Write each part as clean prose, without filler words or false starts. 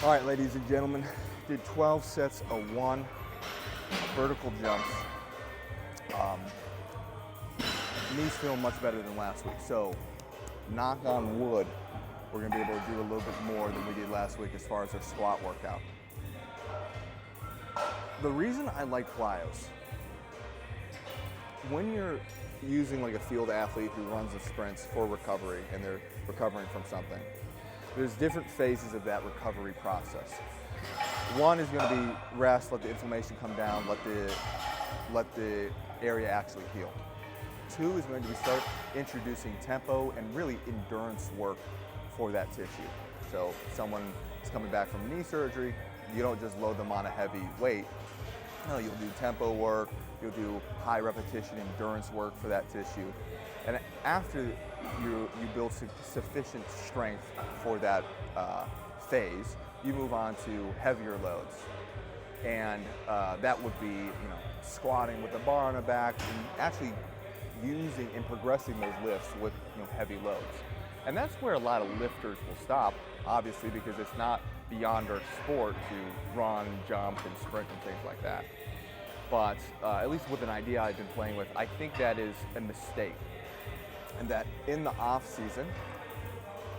All right, ladies and gentlemen, did 12 sets of 1 vertical jumps. Knees feel much better than last week. So, knock on wood, we're gonna be able to do a little bit more than we did last week as far as our squat workout. The reason I like plyos, when you're using like a field athlete who runs the sprints for recovery and they're recovering from something, there's different phases of that recovery process. One is going to be rest, let the inflammation come down, let the area actually heal. 2 is going to be start introducing tempo and really endurance work for that tissue. So someone is coming back from knee surgery, you don't just load them on a heavy weight. No, you'll do tempo work, you'll do high repetition endurance work for that tissue. And after you build sufficient strength for that phase, you move on to heavier loads. And that would be, squatting with the bar on the back and actually using and progressing those lifts with heavy loads. And that's where a lot of lifters will stop, obviously, because it's not beyond our sport to run, jump, and sprint and things like that. But at least with an idea I've been playing with, I think that is a mistake. And that in the off season,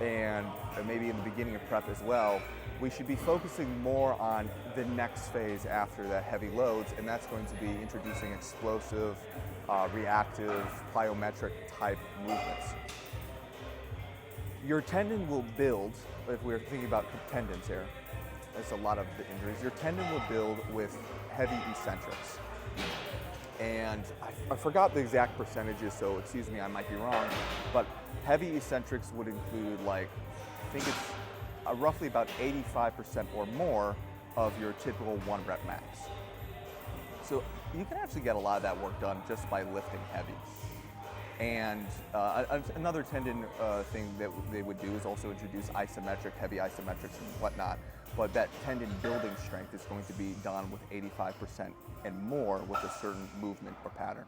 and maybe in the beginning of prep as well, we should be focusing more on the next phase after that heavy loads, and that's going to be introducing explosive, reactive, plyometric type movements. Your tendon will build, if we're thinking about tendons here, that's a lot of the injuries, your tendon will build with heavy eccentrics. And I forgot the exact percentages, so excuse me, I might be wrong, but heavy eccentrics would include I think it's roughly about 85% or more of your typical 1 rep max. So you can actually get a lot of that work done just by lifting heavy. And another tendon thing that they would do is also introduce heavy isometrics and whatnot. But that tendon building strength is going to be done with 85% and more with a certain movement or pattern.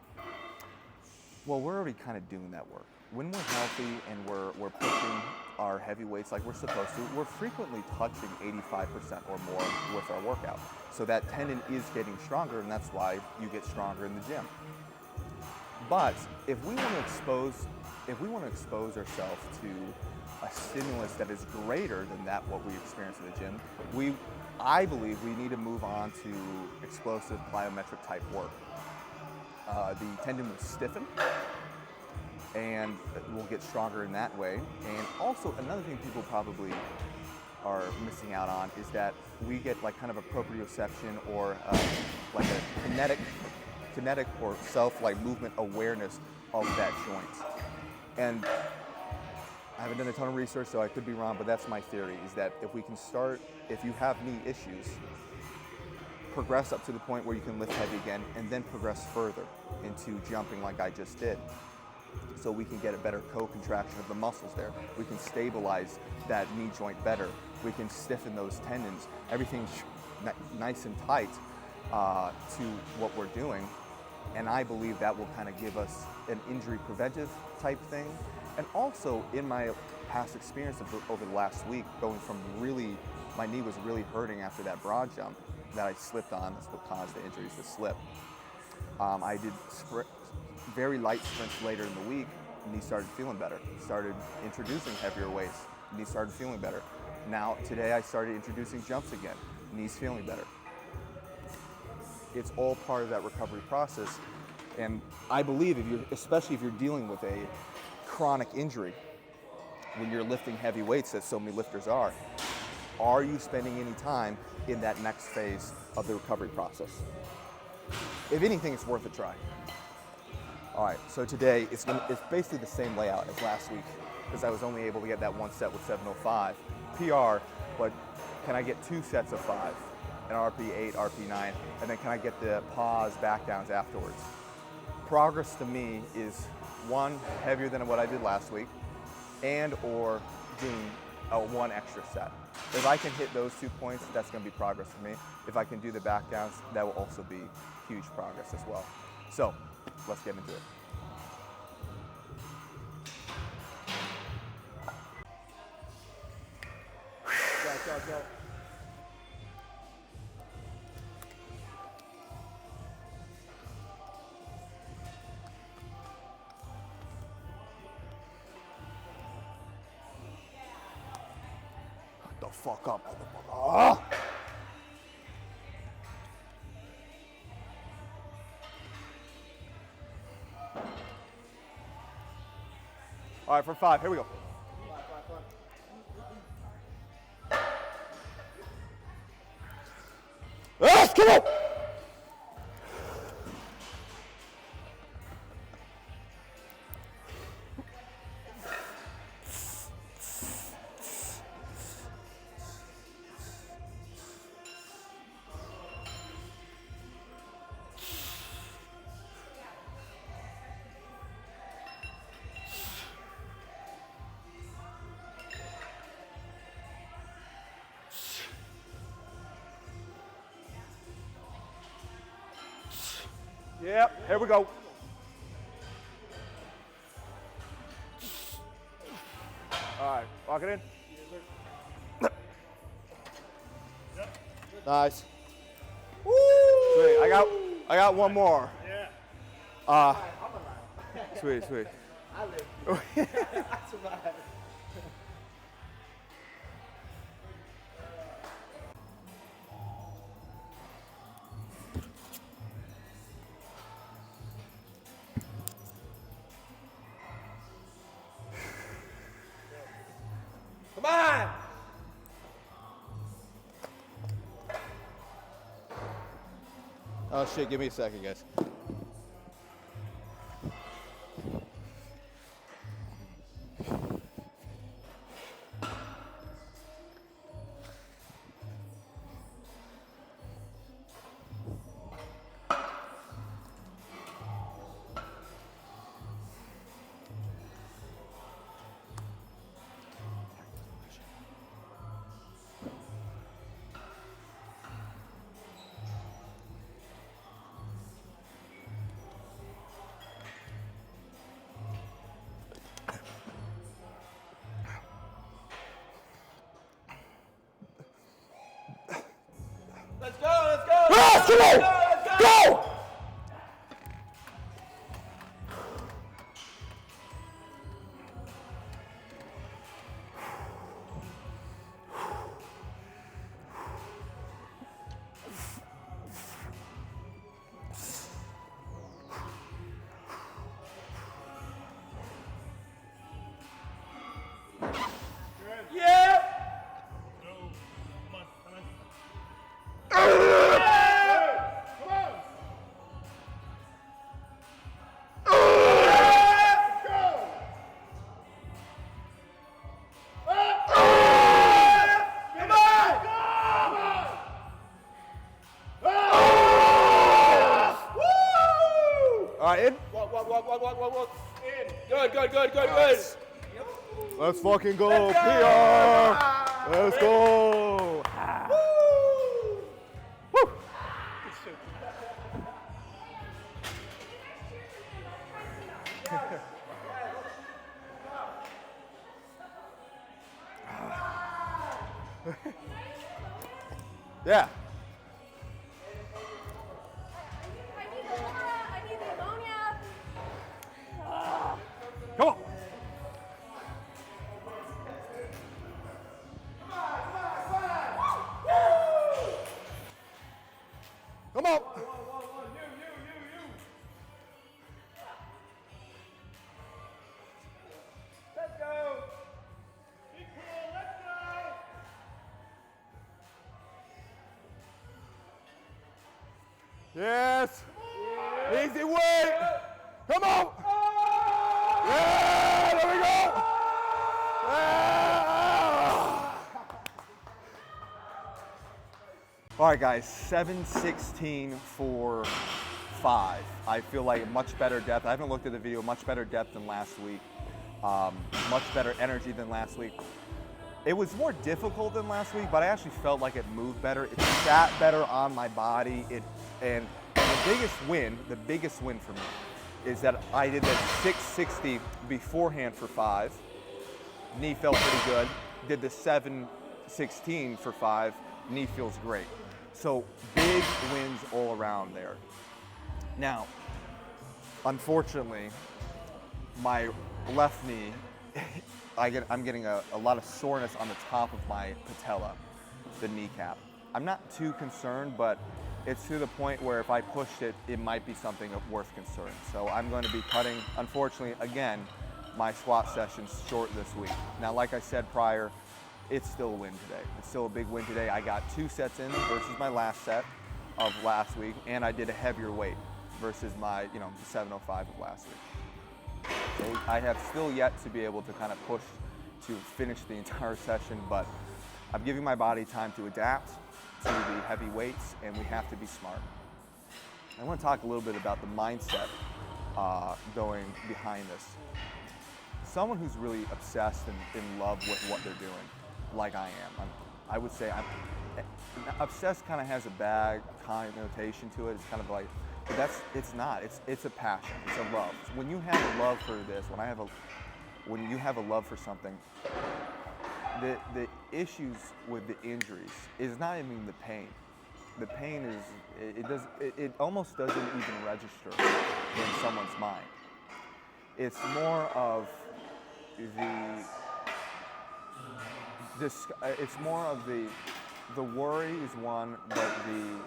Well, we're already kind of doing that work. When we're healthy and we're pushing our heavy weights like we're supposed to, we're frequently touching 85% or more with our workout. So that tendon is getting stronger, and that's why you get stronger in the gym. But if we want to expose ourselves to a stimulus that is greater than what we experience in the gym, I believe we need to move on to explosive plyometric type work. The tendon will stiffen and we'll get stronger in that way. And also another thing people probably are missing out on is that we get kind of a proprioception or like a kinetic or movement awareness of that joint. And I haven't done a ton of research, so I could be wrong, but that's my theory, is that if you have knee issues, progress up to the point where you can lift heavy again, and then progress further into jumping like I just did. So we can get a better co-contraction of the muscles there. We can stabilize that knee joint better. We can stiffen those tendons. Everything's nice and tight to what we're doing. And I believe that will kind of give us an injury preventive type thing. And also, in my past experience over the last week, going from my knee was really hurting after that broad jump that I slipped on. That's what caused the injuries, the slip. I did very light sprints later in the week, knee started feeling better. Started introducing heavier weights, knee started feeling better. Now, today I started introducing jumps again, knees feeling better. It's all part of that recovery process. And I believe especially if you're dealing with a chronic injury, when you're lifting heavy weights, that so many lifters are you spending any time in that next phase of the recovery process? If anything, it's worth a try. All right, so today it's basically the same layout as last week, because I was only able to get that 1 set with 705 PR, but can I get 2 sets of 5, an RP 8, RP 9, and then can I get the pause back downs afterwards? Progress to me is 1, heavier than what I did last week, and or doing a 1 extra set. If I can hit those 2 points, that's going to be progress for me. If I can do the back downs, that will also be huge progress as well. So let's get into it. Go. the fuck up, motherfucker. Ah! All right, for 5, here we go. Yes, come on! Yep, here we go. All right, lock it in. Nice. Woo! Sweet. I got one more. Yeah. Sweet. I live. I survived. Come on! Oh shit, give me a second, guys. Let's go! Ah, come on! Go! Yeah! All right, in. What? In. Good. Let's fucking go, Let's go! PR. Let's go. Woo. Yeah. I need the ammonia. Come on. Come on. Let's go! Be cool, let's go! Yes. Easy weight. Come on. Yeah, there we go. Yeah. All right, guys, 7:16 for 5. I feel like much better depth. I haven't looked at the video, much better depth than last week. Much better energy than last week. It was more difficult than last week, but I actually felt like it moved better. It sat better on my body. And the biggest win for me is that I did that 660 beforehand for 5. Knee felt pretty good. Did the 716 for 5. Knee feels great. So big wins all around there. Now, unfortunately, my left knee, I'm getting a lot of soreness on the top of my patella, the kneecap. I'm not too concerned, but it's to the point where if I pushed it, it might be something of worth concern. So I'm going to be cutting, unfortunately, again, my squat sessions short this week. Now, like I said prior, it's still a win today. It's still a big win today. I got 2 sets in versus my last set of last week, and I did a heavier weight versus my, the 705 of last week. So I have still yet to be able to kind of push to finish the entire session, but I'm giving my body time to adapt to the heavy weights, and we have to be smart. I want to talk a little bit about the mindset going behind this. Someone who's really obsessed and in love with what they're doing, like I am. I would say obsessed kind of has a bad connotation to it. It's kind of like, it's not. It's a passion. It's a love. When you have a love for this, when you have a love for something, the issues with the injuries is not even the pain. The pain is it almost doesn't even register in someone's mind. It's more of the worry is one, but the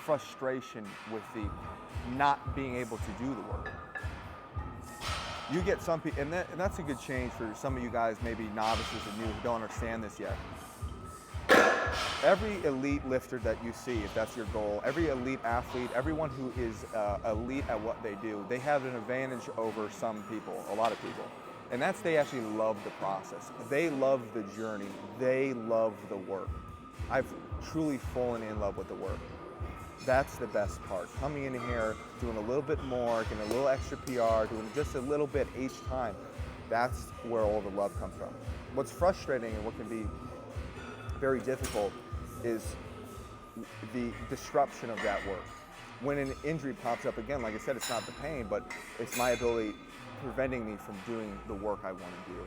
frustration with the not being able to do the work. You get some people, and that's a good change for some of you guys, maybe novices and you who don't understand this yet. Every elite lifter that you see, if that's your goal, every elite athlete, everyone who is elite at what they do, they have an advantage over some people, a lot of people. And that's they actually love the process. They love the journey. They love the work. I've truly fallen in love with the work. That's the best part. Coming in here, doing a little bit more, getting a little extra PR, doing just a little bit each time. That's where all the love comes from. What's frustrating and what can be very difficult is the disruption of that work. When an injury pops up again, like I said, it's not the pain, but it's my ability preventing me from doing the work I want to do.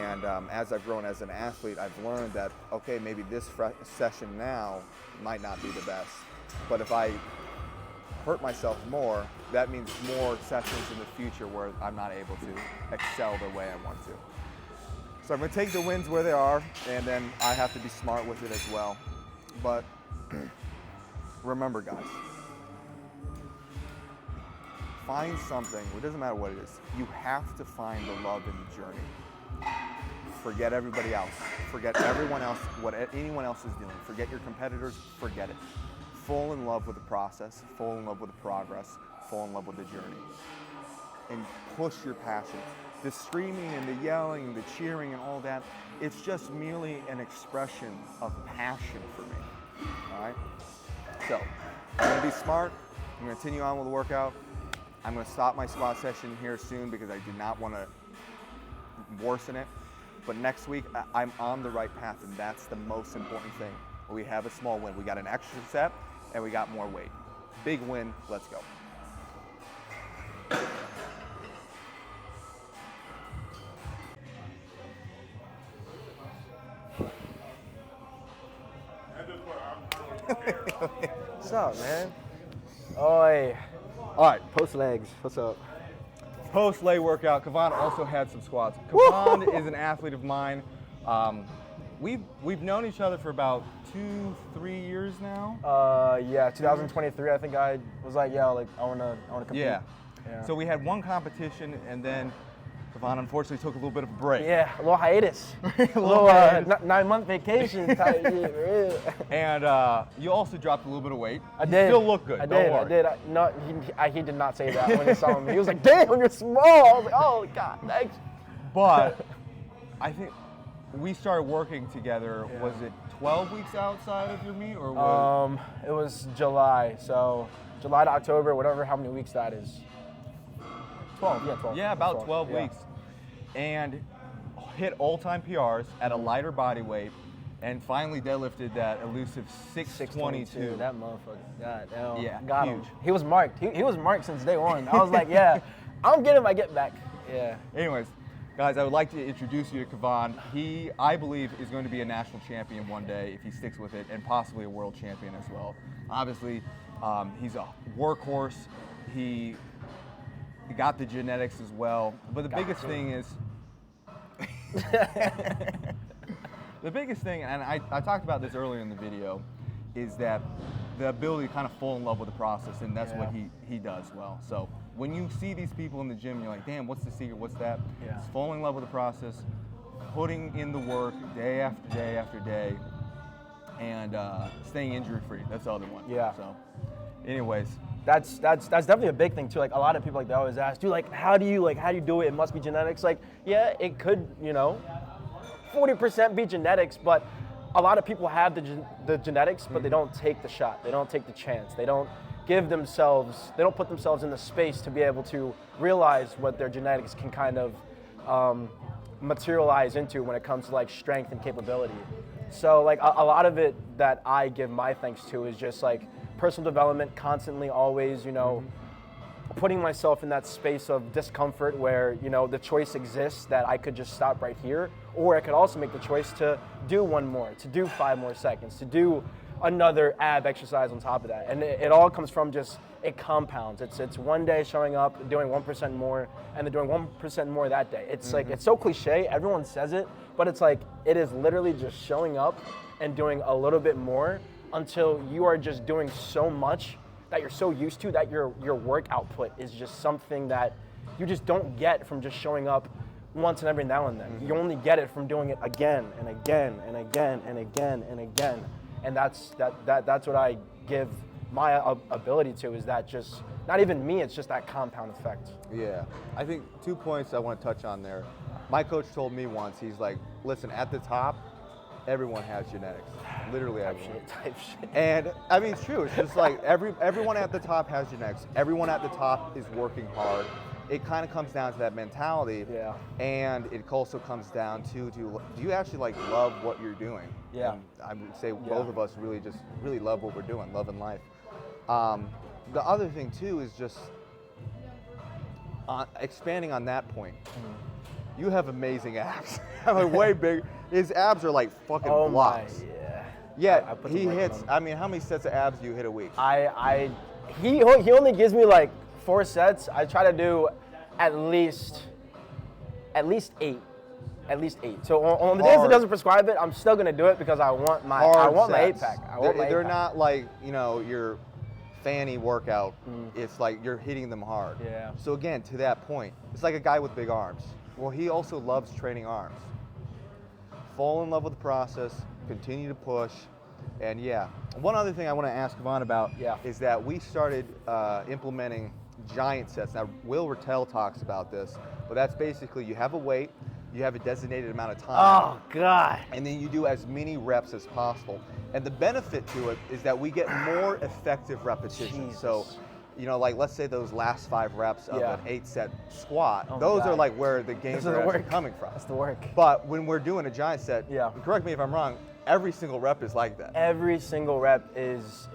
And as I've grown as an athlete, I've learned that, okay, maybe this session now might not be the best, but if I hurt myself more, that means more sessions in the future where I'm not able to excel the way I want to. So I'm going to take the wins where they are, and then I have to be smart with it as well. But remember, guys, find something. It doesn't matter what it is. You have to find the love in the journey. Forget everybody else. Forget everyone else, what anyone else is doing. Forget your competitors. Forget it. Fall in love with the process. Fall in love with the progress. Fall in love with the journey. And push your passion. The screaming and the yelling, the cheering and all that, it's just merely an expression of passion for me, all right? So, I'm gonna be smart, I'm gonna continue on with the workout. I'm gonna stop my squat session here soon because I do not wanna worsen it. But next week, I'm on the right path, and that's the most important thing. We have a small win. We got an extra set, and we got more weight. Big win, let's go. What's up, man? Oi. All right, Post legs. What's up? post-leg workout, Kavan also had some squats. Kavan is an athlete of mine. We've known each other for about 2-3 years now. Yeah, 2023. I think I was like, yeah, like I wanna compete. Yeah. So we had one competition, and then Kavan unfortunately took a little bit of a break. Yeah, a little hiatus. A little hiatus. 9-month vacation type shit. And you also dropped a little bit of weight. I did. You still look good. I Don't did. worry. He did not say that when he saw me. He was like, "Damn, you're small." I was like, "Oh God, thanks." But I think we started working together. Yeah. Was it 12 weeks outside of your meet, or was It was July, so July to October, whatever, how many weeks that is. 12, yeah, 12. Yeah, about 12 yeah. weeks. And hit all-time PRs at a lighter body weight, and finally deadlifted that elusive 622. That motherfucker. God damn. Yeah, got huge. him. He was marked. He was marked since day one. I was like, yeah, I'm getting my get back. Yeah. Anyways, guys, I would like to introduce you to Kavan. He, I believe, is going to be a national champion one day if he sticks with it, and possibly a world champion as well. Obviously, he's a workhorse. He got the genetics as well. But the biggest thing is, The biggest thing, and I talked about this earlier in the video, is that the ability to kind of fall in love with the process, and that's what he does well. So when you see these people in the gym, you're like, damn, what's the secret? What's that? Yeah. It's falling in love with the process, putting in the work day after day after day, and staying injury free. That's the other one. Yeah. So, anyways. That's definitely a big thing too. Like a lot of people, like they always ask, dude, like how do you do it? It must be genetics. Like, yeah, it could, 40% be genetics, but a lot of people have the genetics, but they don't take the shot. They don't take the chance. They don't put themselves in the space to be able to realize what their genetics can kind of materialize into when it comes to like strength and capability. So like a lot of it that I give my thanks to is just like personal development, constantly always, putting myself in that space of discomfort where, the choice exists that I could just stop right here, or I could also make the choice to do one more, to do 5 more seconds, to do another ab exercise on top of that. And it all comes from it compounds. It's one day showing up, doing 1% more, and then doing 1% more that day. It's like, it's so cliche, everyone says it, but it's like, it is literally just showing up and doing a little bit more until you are just doing so much that you're so used to that your work output is just something that you just don't get from just showing up once and every now and then. You only get it from doing it again and again and again and again and again. And that's what I give my ability to, is that just, not even me, it's just that compound effect. Yeah, I think 2 points I want to touch on there. My coach told me once, he's like, listen, at the top, everyone has genetics, literally everyone. Type shit. And I mean, it's true. It's just like everyone at the top has genetics. Everyone at the top is working hard. It kind of comes down to that mentality. Yeah. And it also comes down to, do you actually like love what you're doing? Yeah. And I would say both of us really love what we're doing, loving life. The other thing too is just expanding on that point. You have amazing abs. Like way big. His abs are like fucking blocks. Yeah, he hits. I mean, how many sets of abs do you hit a week? He only gives me like 4 sets. I try to do at least 8. At least 8. So on the days it doesn't prescribe it, I'm still gonna do it because I want my 8-pack. They're not like, your fanny workout. It's like you're hitting them hard. Yeah. So again, to that point, it's like a guy with big arms. Well, he also loves training arms. Fall in love with the process, continue to push, and yeah. One other thing I want to ask Yvonne about is that we started implementing giant sets. Now, Will Rattel talks about this, but that's basically you have a weight, you have a designated amount of time. Oh, God. And then you do as many reps as possible. And the benefit to it is that we get more effective repetitions. Jesus. So, like let's say those last 5 reps of an 8-set squat, those are like where the gains are actually coming from. That's the work. But when we're doing a giant set, correct me if I'm wrong, every single rep is like that. Every single rep is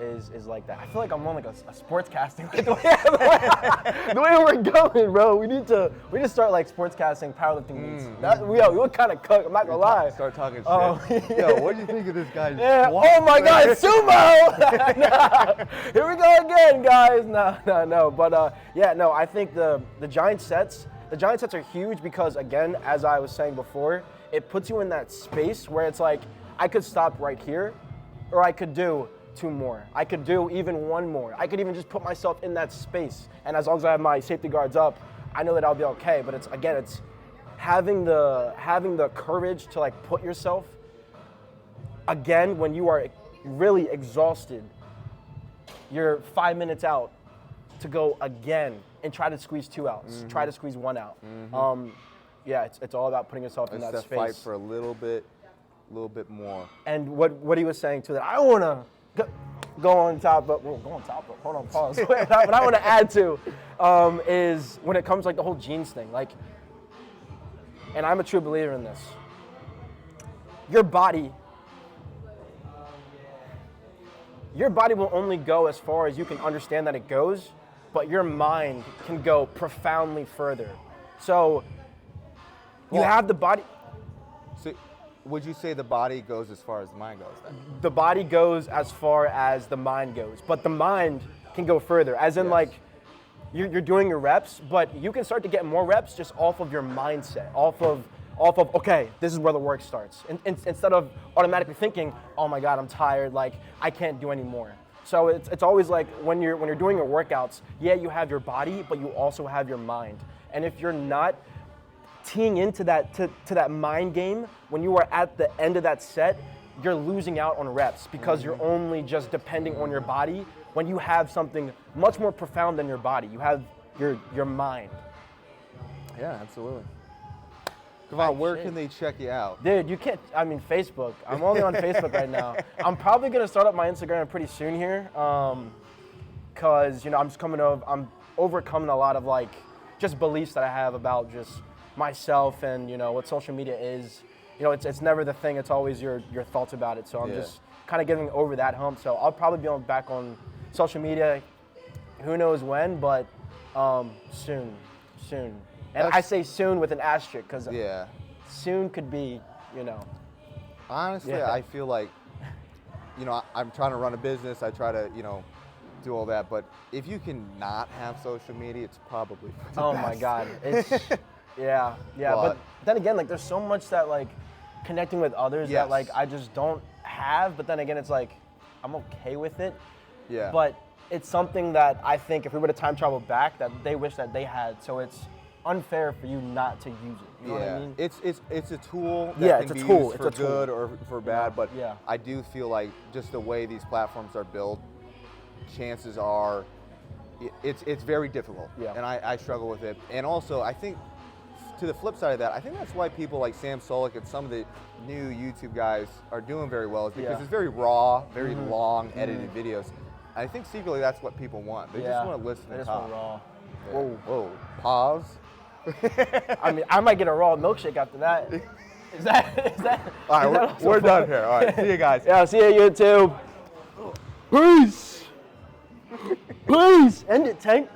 like that. I feel like I'm on like a sportscasting. Like the way we're going, bro. We need to start like sportscasting powerlifting meets. We look kind of cooked. I'm not gonna lie. Start talking shit. Yo, what do you think of this guy's? Oh my God, sumo! Nah. Here we go again, guys. No. But I think the giant sets. The giant sets are huge because, again, as I was saying before, it puts you in that space where it's like, I could stop right here, or I could do 2 more. I could do even 1 more. I could even just put myself in that space. And as long as I have my safety guards up, I know that I'll be okay. But it's having the courage to like put yourself, again, when you are really exhausted, you're 5 minutes out to go again and try to squeeze 2 out, try to squeeze 1 out. It's all about putting yourself in that space. Fight for a little bit more. And what he was saying too, that I want to go on top of, hold on, pause. What I want to add to is when it comes to like the whole genes thing, like, and I'm a true believer in this, your body will only go as far as you can understand that it goes, but your mind can go profoundly further. So you have the body. So would you say the body goes as far as the mind goes then? The body goes as far as the mind goes, but the mind can go further. As in like, you're doing your reps, but you can start to get more reps just off of your mindset, off of off of, okay, this is where the work starts. Instead of automatically thinking, oh my God, I'm tired, like I can't do any more. So it's always like when you're doing your workouts, yeah, you have your body, but you also have your mind. And if you're not teeing into that to that mind game, when you are at the end of that set, you're losing out on reps because you're only just depending on your body when you have something much more profound than your body. You have your mind. Yeah, absolutely. Kevon, where can they check you out? Dude, you can't, I mean, Facebook. I'm only on Facebook right now. I'm probably going to start up my Instagram pretty soon here because, I'm overcoming a lot of, like, just beliefs that I have about just myself and, what social media is. It's never the thing. It's always your thoughts about it. So I'm just kind of getting over that hump. So I'll probably be back on social media, who knows when, but soon. And I say soon with an asterisk because soon could be, Honestly, Yeah. I feel like, I'm trying to run a business. I try to, do all that. But if you can not have social media, it's probably for the Oh best. my God. It's, yeah. But then again, like, there's so much that, like, connecting with others that, like, I just don't have. But then again, it's like, I'm okay with it. Yeah. But it's something that I think if we were to time travel back, that they wish that they had. So it's unfair for you not to use it. You know what I mean? It's a tool that can be used for It's a tool. good or for bad, but Yeah. I do feel like just the way these platforms are built, chances are it's very difficult. Yeah. And I struggle with it. And also, I think to the flip side of that, I think that's why people like Sam Solik and some of the new YouTube guys are doing very well, is because it's very raw, very long, edited videos. I think secretly that's what people want. They just want to listen They and just talk. want raw. Yeah. Whoa. Pause. I mean, I might get a raw milkshake after that. Is that? All right, we're done here. All right, see you guys. Yeah, see you YouTube. Peace. Peace. End it, Tank.